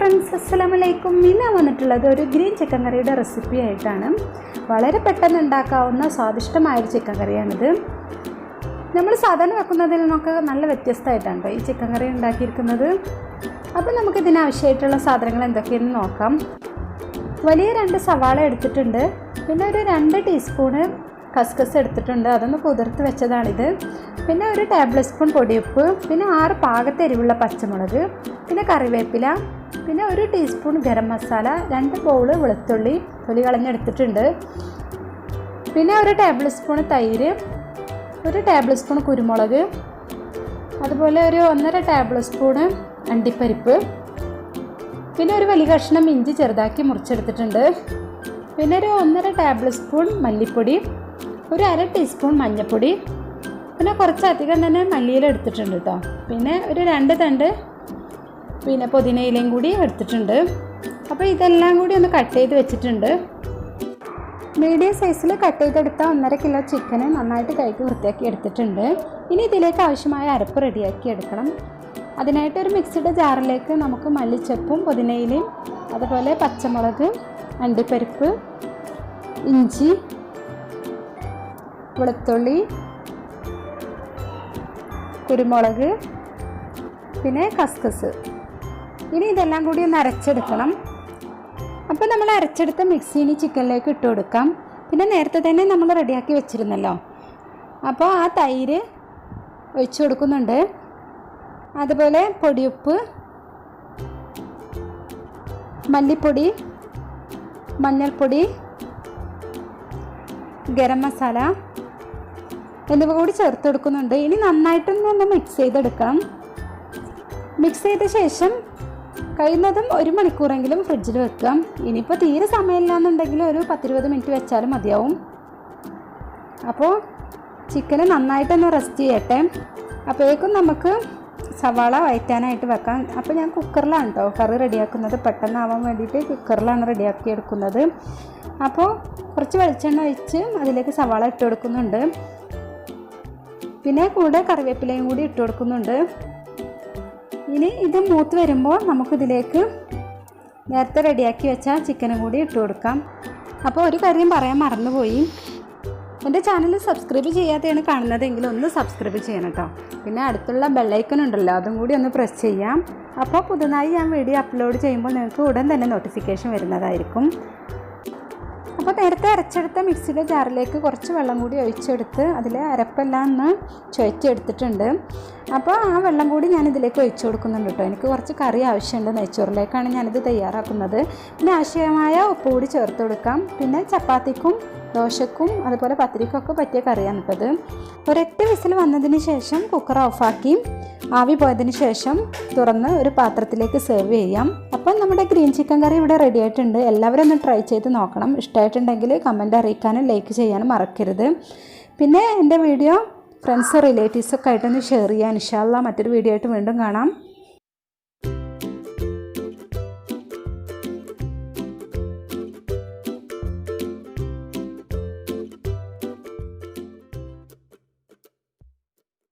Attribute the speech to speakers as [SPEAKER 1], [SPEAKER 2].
[SPEAKER 1] Friends, അസ്സലാമലൈക്കും. ഇന്ന് വന്നിട്ടുള്ളത് ഒരു ഗ്രീൻ ചിക്കൻ കറിയുടെ റെസിപ്പി ആയിട്ടാണ്. വളരെ പെട്ടെന്ന് ഉണ്ടാക്കാവുന്ന സ്വാദിഷ്ടമായൊരു ചിക്കൻ കറിയാണിത്. നമ്മൾ സാധാരണ വെക്കുന്നതിൽ നിന്നൊക്കെ നല്ല വ്യത്യസ്തമായിട്ടാണ് ഈ ചിക്കൻ കറി ഉണ്ടാക്കിയിരിക്കുന്നത്. അപ്പോൾ നമുക്ക് ഇതിനാവശ്യമായിട്ടുള്ള സാധനങ്ങൾ എന്തൊക്കെയെന്ന് നോക്കാം. വലിയ 2 സവാള എടുത്തിട്ടുണ്ട്. പിന്നെ ഒരു 2 ടീസ്പൂണ് കസ്കസ് എടുത്തിട്ടുണ്ട്, അതൊന്ന് കുതിർത്ത് വെച്ചതാണിത്. പിന്നെ ഒരു ടേബിൾ സ്പൂൺ പൊടിയുപ്പ്, പിന്നെ 6 പാകത്തെ എരിവുള്ള പച്ചമുളക്, പിന്നെ കറിവേപ്പില, പിന്നെ ഒരു ടീസ്പൂൺ ഗരം മസാല, 2 ബൗൾ വെളുത്തുള്ളി തൊലി കളഞ്ഞെടുത്തിട്ടുണ്ട്. പിന്നെ ഒരു ടേബിൾ സ്പൂൺ തൈര്, ഒരു ടേബിൾ സ്പൂൺ കുരുമുളക്, അതുപോലെ ഒരു 1.5 ടേബിൾ സ്പൂണ് അണ്ടിപ്പരിപ്പ്, പിന്നെ ഒരു വലിയ കഷ്ണം ഇഞ്ചി ചെറുതാക്കി മുറിച്ചെടുത്തിട്ടുണ്ട്. പിന്നെ ഒരു 1.5 ടേബിൾ സ്പൂൺ മല്ലിപ്പൊടി, ഒരു 1/2 ടീസ്പൂൺ മഞ്ഞൾപ്പൊടി, പിന്നെ കുറച്ചധികം തന്നെ മല്ലിയില എടുത്തിട്ടുണ്ട് കേട്ടോ. പിന്നെ ഒരു 2 തണ്ട് പുതിനയിലയും കൂടി എടുത്തിട്ടുണ്ട്. അപ്പോൾ ഇതെല്ലാം കൂടി ഒന്ന് കട്ട് ചെയ്ത് വെച്ചിട്ടുണ്ട്. മീഡിയം സൈസിൽ കട്ട് ചെയ്തെടുത്ത 1.5 കിലോ ചിക്കന് നന്നായിട്ട് കഴുകി വൃത്തിയാക്കി എടുത്തിട്ടുണ്ട്. ഇനി ഇതിലേക്ക് ആവശ്യമായ അരപ്പ് റെഡിയാക്കി എടുക്കണം. അതിനായിട്ട് ഒരു മിക്സിയുടെ ജാറിലേക്ക് നമുക്ക് മല്ലിച്ചപ്പും പുതിനയിലയും, അതുപോലെ പച്ചമുളക്, അണ്ടിപ്പരിപ്പ്, ഇഞ്ചി, വെളുത്തുള്ളി, കുരുമുളക്, പിന്നെ കസ്കസ്, ഇനി ഇതെല്ലാം കൂടി ഒന്ന് അരച്ചെടുക്കണം. അപ്പോൾ നമ്മൾ അരച്ചെടുത്ത മിക്സിനി ചിക്കനിലേക്ക് ഇട്ട് കൊടുക്കാം. പിന്നെ നേരത്തെ തന്നെ നമ്മൾ റെഡിയാക്കി വെച്ചിരുന്നല്ലോ, അപ്പോൾ ആ തൈര് ഒഴിച്ചു കൊടുക്കുന്നുണ്ട്. അതുപോലെ പൊടിയുപ്പ്, മല്ലിപ്പൊടി, മഞ്ഞൾപ്പൊടി, ഗരം മസാല എന്നിവ കൂടി ചേർത്ത് കൊടുക്കുന്നുണ്ട്. ഇനി നന്നായിട്ടൊന്ന് മിക്സ് ചെയ്തെടുക്കാം. മിക്സ് ചെയ്ത ശേഷം കഴിയുന്നതും 1 മണിക്കൂറെങ്കിലും ഫ്രിഡ്ജിൽ വെക്കാം. ഇനിയിപ്പോൾ തീരെ സമയമില്ല എന്നുണ്ടെങ്കിൽ ഒരു 10-20 മിനിറ്റ് വെച്ചാലും മതിയാവും. അപ്പോൾ ചിക്കന് നന്നായിട്ടൊന്ന് റെസ്റ്റ് ചെയ്യട്ടെ. അപ്പോഴേക്കും നമുക്ക് സവാള വഴറ്റാനായിട്ട് വെക്കാം. അപ്പോൾ ഞാൻ കുക്കറിലാണ് കേട്ടോ കറി റെഡിയാക്കുന്നത്. പെട്ടെന്നാവാൻ വേണ്ടിയിട്ട് കുക്കറിലാണ് റെഡിയാക്കി എടുക്കുന്നത്. അപ്പോൾ കുറച്ച് വെളിച്ചെണ്ണ ഒഴിച്ച് അതിലേക്ക് സവാള ഇട്ട് കൊടുക്കുന്നുണ്ട്. പിന്നെ കൂടെ കറിവേപ്പിലയും കൂടി ഇട്ട് കൊടുക്കുന്നുണ്ട്. ഇനി ഇത് മൂത്ത് വരുമ്പോൾ നമുക്കിതിലേക്ക് നേരത്തെ റെഡിയാക്കി വെച്ച ചിക്കനും കൂടി ഇട്ട് കൊടുക്കാം. അപ്പോൾ ഒരു കാര്യം പറയാൻ മറന്നുപോയി, എൻ്റെ ചാനൽ സബ്സ്ക്രൈബ് ചെയ്യാതെയാണ് കാണുന്നതെങ്കിൽ ഒന്ന് സബ്സ്ക്രൈബ് ചെയ്യണം കേട്ടോ. പിന്നെ അടുത്തുള്ള ബെല്ലൈക്കൺ ഉണ്ടല്ലോ, അതും കൂടി ഒന്ന് പ്രസ് ചെയ്യാം. അപ്പോൾ പുതുതായി ഞാൻ വീഡിയോ അപ്ലോഡ് ചെയ്യുമ്പോൾ നിങ്ങൾക്ക് ഉടൻ തന്നെ നോട്ടിഫിക്കേഷൻ വരുന്നതായിരിക്കും. അപ്പോൾ നേരത്തെ അരച്ചെടുത്ത മിക്സിയുടെ ജാറിലേക്ക് കുറച്ച് വെള്ളം കൂടി ഒഴിച്ചെടുത്ത് അതിൽ അരപ്പെല്ലാം ഒന്ന് ചുവച്ചെടുത്തിട്ടുണ്ട്. അപ്പോൾ ആ വെള്ളം കൂടി ഞാനിതിലേക്ക് ഒഴിച്ചു കൊടുക്കുന്നുണ്ട് കേട്ടോ. എനിക്ക് കുറച്ച് കറി ആവശ്യമുണ്ട്, നെയ്ച്ചോറിലേക്കാണ് ഞാനിത് തയ്യാറാക്കുന്നത്. പിന്നെ ആവശ്യമായ ഉപ്പ് കൂടി ചേർത്ത് കൊടുക്കാം. പിന്നെ ചപ്പാത്തിക്കും ദോശക്കും അതുപോലെ പത്തിരിക്കൊക്കെ പറ്റിയ കറിയാണ് ഇട്ടത്. ഒരൊറ്റ വിസിൽ വന്നതിന് ശേഷം കുക്കർ ഓഫാക്കി ആവി പോയതിന് ശേഷം തുറന്ന് ഒരു പാത്രത്തിലേക്ക് സെർവ് ചെയ്യാം. അപ്പം നമ്മുടെ ഗ്രീൻ ചിക്കൻ കറി ഇവിടെ റെഡി ആയിട്ടുണ്ട്. എല്ലാവരും ഒന്ന് ട്രൈ ചെയ്ത് നോക്കണം. ഇഷ്ടമായിട്ടുണ്ടെങ്കിൽ കമൻറ്റ് അറിയിക്കാനും ലൈക്ക് ചെയ്യാനും മറക്കരുത്. പിന്നെ എൻ്റെ വീഡിയോ ഫ്രണ്ട്സ് റിലേറ്റീവ്സൊക്കെ ആയിട്ടൊന്ന് ഷെയർ ചെയ്യാൻ. ഇൻഷാ അല്ലാഹ് മറ്റൊരു വീഡിയോ ആയിട്ട് വീണ്ടും കാണാം.